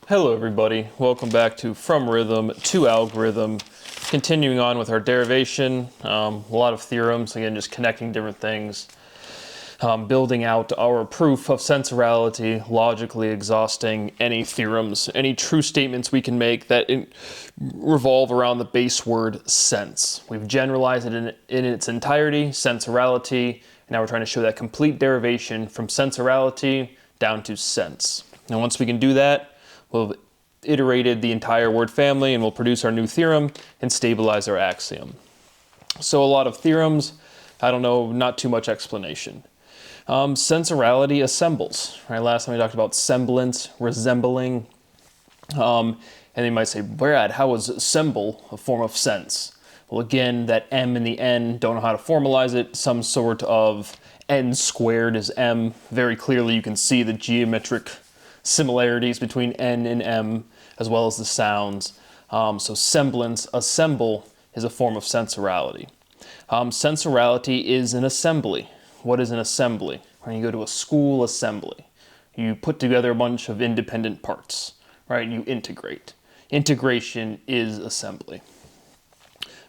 Hello everybody, welcome back to From Rhythm to Algorithm. Continuing on with our derivation, a lot of theorems, again just connecting different things, building out our proof of sensorality, logically exhausting any theorems, any true statements we can make that revolve around the base word sense. We've generalized it in its entirety, sensorality, and now we're trying to show that complete derivation from sensorality down to sense. And once we can do that, we'll have iterated the entire word family and we'll produce our new theorem and stabilize our axiom. So a lot of theorems, I don't know, not too much explanation. Sensorality assembles, right? Last time we talked about semblance, resembling, and they might say, Brad, how is assemble a form of sense? Well, again, that m and the n, don't know how to formalize it. Some sort of n squared is m. Very clearly you can see the geometric similarities between n and m, as well as the sounds. So semblance, assemble, is a form of sensorality. Sensorality is an assembly. What is an assembly? When you go to a school assembly, you put together a bunch of independent parts, right? You integrate. Integration is assembly.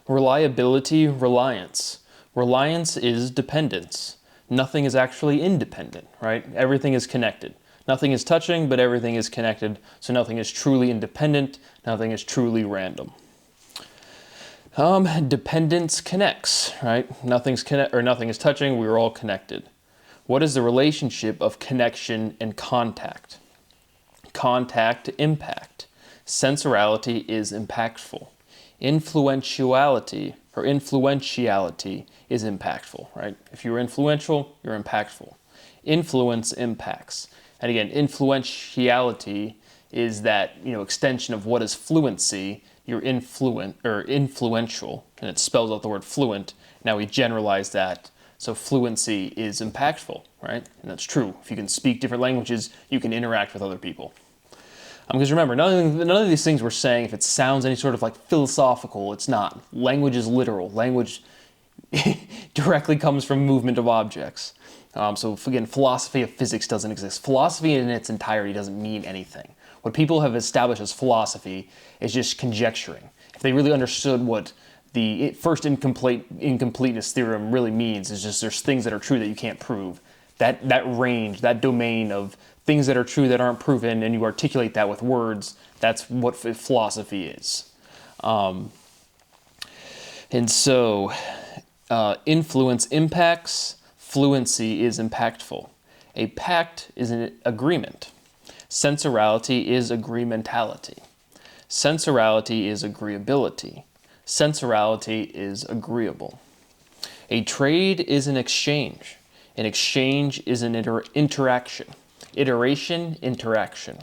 Reliability, reliance. Reliance is dependence. Nothing is actually independent, right? Everything is connected. Nothing is touching, but everything is connected, so nothing is truly independent, nothing is truly random. Dependence connects, right? Nothing is touching, we're all connected. What is the relationship of connection and contact? Contact, impact. Sensorality is impactful. Influentiality is impactful, right? If you're influential, you're impactful. Influence impacts. And again, influentiality is that, extension of what is fluency. You're influential, and it spells out the word fluent. Now we generalize that. So fluency is impactful, right? And that's true. If you can speak different languages, you can interact with other people. Because remember, none of these things we're saying, if it sounds any sort of like philosophical, it's not. Language is literal. Language directly comes from movement of objects. So again, philosophy of physics doesn't exist. Philosophy in its entirety doesn't mean anything. What people have established as philosophy is just conjecturing. If they really understood what the first incompleteness theorem really means, is just there's things that are true that you can't prove. That range, that domain of things that are true that aren't proven, and you articulate that with words, that's what philosophy is. And so, influence impacts. Fluency is impactful. A pact is an agreement. Sensorality is agreementality. Sensorality is agreeability. Sensorality is agreeable. A trade is an exchange. An exchange is an interaction. Iteration, interaction.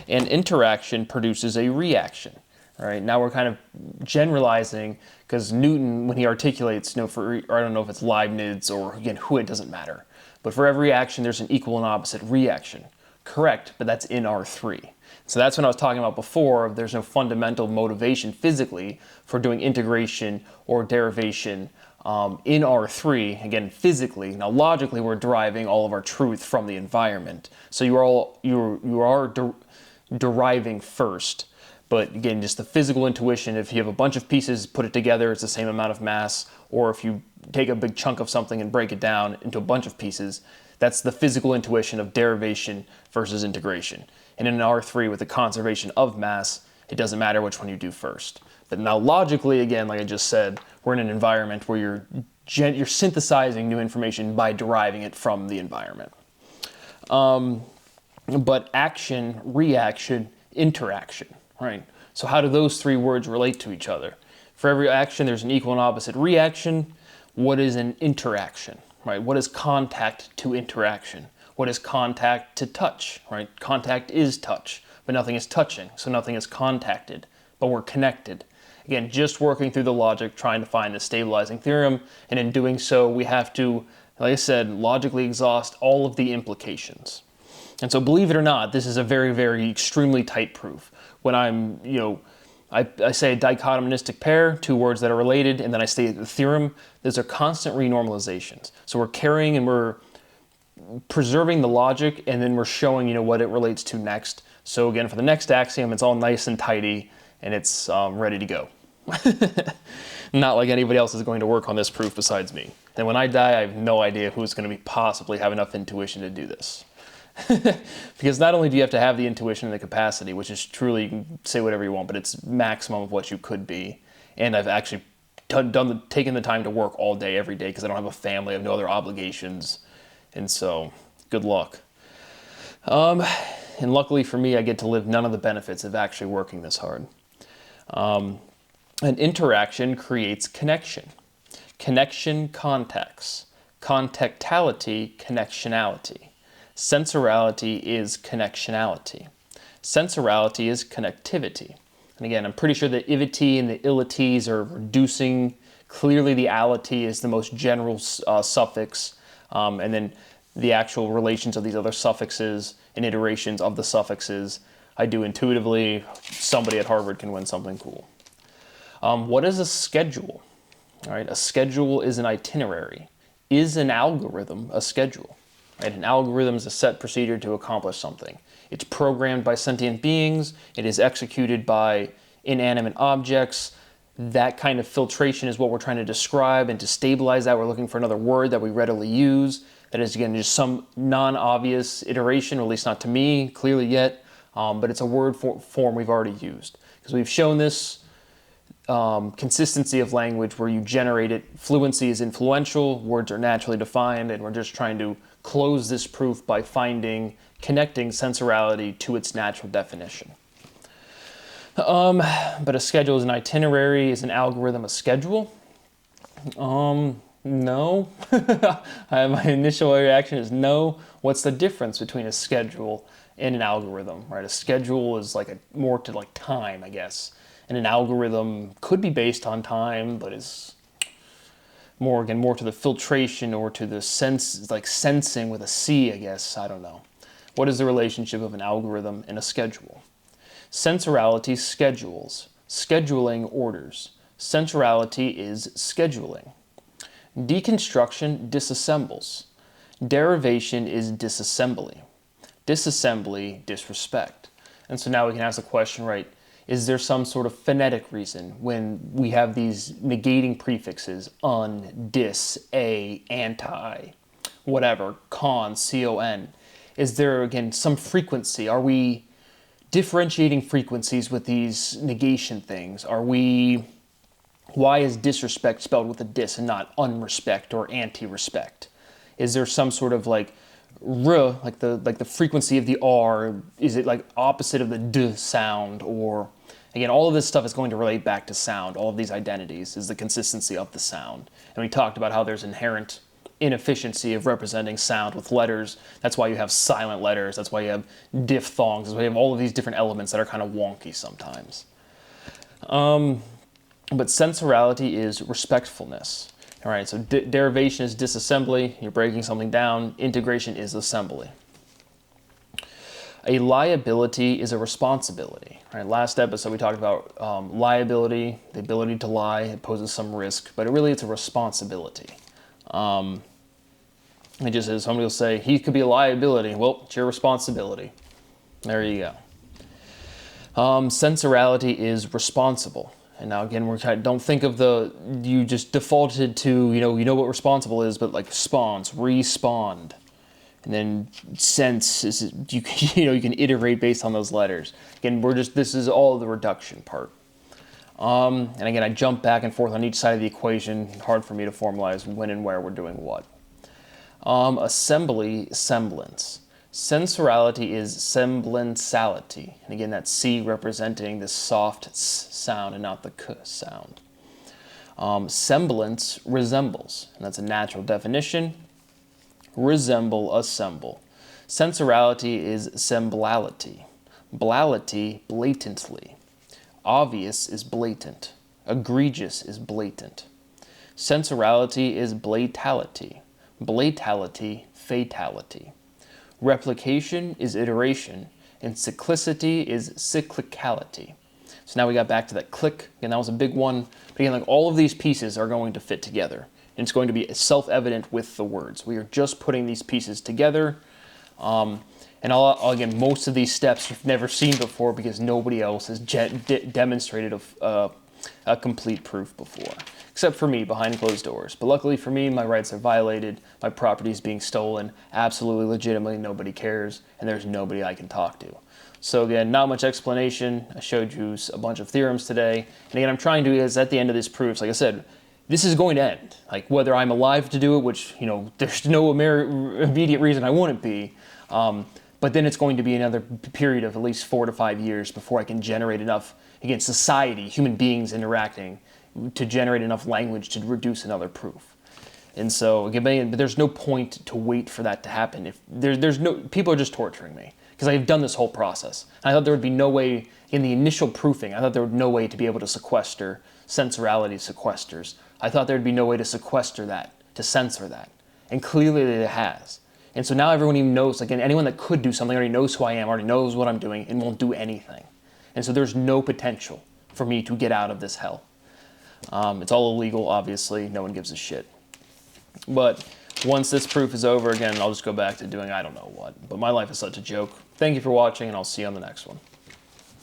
And interaction produces a reaction. All right, now we're kind of generalizing, because Newton, when he articulates, or I don't know if it's Leibniz or, again, who, it doesn't matter. But for every action, there's an equal and opposite reaction. Correct, but that's in R3. So that's when I was talking about before, there's no fundamental motivation physically for doing integration or derivation in R3, again, physically. Now, logically, we're deriving all of our truth from the environment. So you are deriving first. But again, just the physical intuition, if you have a bunch of pieces, put it together, it's the same amount of mass. Or if you take a big chunk of something and break it down into a bunch of pieces, that's the physical intuition of derivation versus integration. And in an R3 with the conservation of mass, it doesn't matter which one you do first. But now logically, again, like I just said, we're in an environment where you're synthesizing new information by deriving it from the environment. But action, reaction, interaction. Right. So how do those three words relate to each other? For every action, there's an equal and opposite reaction. What is an interaction? Right. What is contact to interaction? What is contact to touch? Right. Contact is touch, but nothing is touching, so nothing is contacted, but we're connected. Again, just working through the logic, trying to find the stabilizing theorem, and in doing so, we have to, like I said, logically exhaust all of the implications. And so believe it or not, this is a very, very extremely tight proof. When I'm, I say a dichotomistic pair, two words that are related, and then I state the theorem, those are constant renormalizations. So we're carrying and we're preserving the logic, and then we're showing, what it relates to next. So again, for the next axiom, it's all nice and tidy, and it's ready to go. Not like anybody else is going to work on this proof besides me. And when I die, I have no idea who's going to possibly have enough intuition to do this. Because not only do you have to have the intuition and the capacity, which is truly, you can say whatever you want, but it's maximum of what you could be. And I've actually taken the time to work all day, every day, because I don't have a family, I have no other obligations. And so, good luck. And luckily for me, I get to live none of the benefits of actually working this hard. An interaction creates connection. Connection contacts. Contactality, connectionality. Sensorality is connectionality. Sensorality is connectivity. And again, I'm pretty sure the ivity and the ilities are reducing. Clearly the ality is the most general suffix. And then the actual relations of these other suffixes and iterations of the suffixes, I do intuitively. Somebody at Harvard can win something cool. What is a schedule? All right, a schedule is an itinerary. Is an algorithm a schedule? Right, an algorithm is a set procedure to accomplish something. It's programmed by sentient beings. It is executed by inanimate objects. That kind of filtration is what we're trying to describe, and to stabilize that, we're looking for another word that we readily use. That is, again, just some non-obvious iteration, or at least not to me, clearly yet, but it's a word form we've already used. Because we've shown this consistency of language where you generate it. Fluency is influential, words are naturally defined, and we're just trying to close this proof by connecting sensorality to its natural definition. But a schedule is an itinerary. Is an algorithm a schedule? No. My initial reaction is no. What's the difference between a schedule and an algorithm, right? A schedule is like more to like time, I guess. And an algorithm could be based on time, but is more to the filtration or to the sense, like sensing with a C, I guess. I don't know. What is the relationship of an algorithm and a schedule? Sensorality schedules. Scheduling orders. Sensorality is scheduling. Deconstruction disassembles. Derivation is disassembly. Disassembly, disrespect. And so now we can ask the question, right, is there some sort of phonetic reason when we have these negating prefixes, un, dis, a, anti, whatever, con, C-O-N? Is there, again, some frequency? Are we differentiating frequencies with these negation things? Why is disrespect spelled with a dis and not unrespect or anti-respect? Is there some sort of like r, like the frequency of the R, is it like opposite of the d sound? Or again, all of this stuff is going to relate back to sound. All of these identities is the consistency of the sound. And we talked about how there's inherent inefficiency of representing sound with letters. That's why you have silent letters. That's why you have diphthongs. That's why you have all of these different elements that are kind of wonky sometimes. But sensorality is respectfulness. All right, so derivation is disassembly. You're breaking something down. Integration is assembly. A liability is a responsibility. All right, last episode we talked about liability, the ability to lie. It poses some risk, but it's a responsibility. It just is, somebody will say, he could be a liability. Well, it's your responsibility. There you go. Sensorality is responsible. And now again, don't think of you just defaulted to, you know what responsible is, but like respond. And then sense is, you can iterate based on those letters. Again, this is all the reduction part. And again, I jump back and forth on each side of the equation. Hard for me to formalize when and where we're doing what. Assembly, semblance. Sensorality is semblanceality. And again, that's C representing the soft S sound and not the K sound. Semblance, resembles. And that's a natural definition. Resemble, assemble. Sensorality is semblality. Blality, blatantly. Obvious is blatant. Egregious is blatant. Sensorality is blatality. Blatality, fatality. Replication is iteration, and cyclicity is cyclicality. So now we got back to that click, and that was a big one. But again, like all of these pieces are going to fit together, and it's going to be self-evident with the words. We are just putting these pieces together, and And again, most of these steps you've never seen before because nobody else has demonstrated a complete proof before, except for me behind closed doors. But luckily for me, my rights are violated, my property is being stolen, absolutely legitimately, nobody cares, and there's nobody I can talk to. So again, not much explanation. I showed you a bunch of theorems today. And again, I'm trying to, is at the end of this proofs, like I said, this is going to end. Like whether I'm alive to do it, which, you know, there's no immediate reason I wouldn't be, but then it's going to be another period of at least 4 to 5 years before I can generate enough, again, society, human beings interacting, to generate enough language to reduce another proof. And so, again, but there's no point to wait for that to happen. If there's no, people are just torturing me because I've done this whole process. And I thought there would be no way, in the initial proofing, I thought there would be no way to be able to sequester sensorality sequesters. I thought there'd be no way to sequester that, to censor that. And clearly it has. And so now everyone even knows, like anyone that could do something already knows who I am, already knows what I'm doing, and won't do anything. And so there's no potential for me to get out of this hell. It's all illegal, obviously. No one gives a shit. But once this proof is over, again, I'll just go back to doing I don't know what. But my life is such a joke. Thank you for watching, and I'll see you on the next one.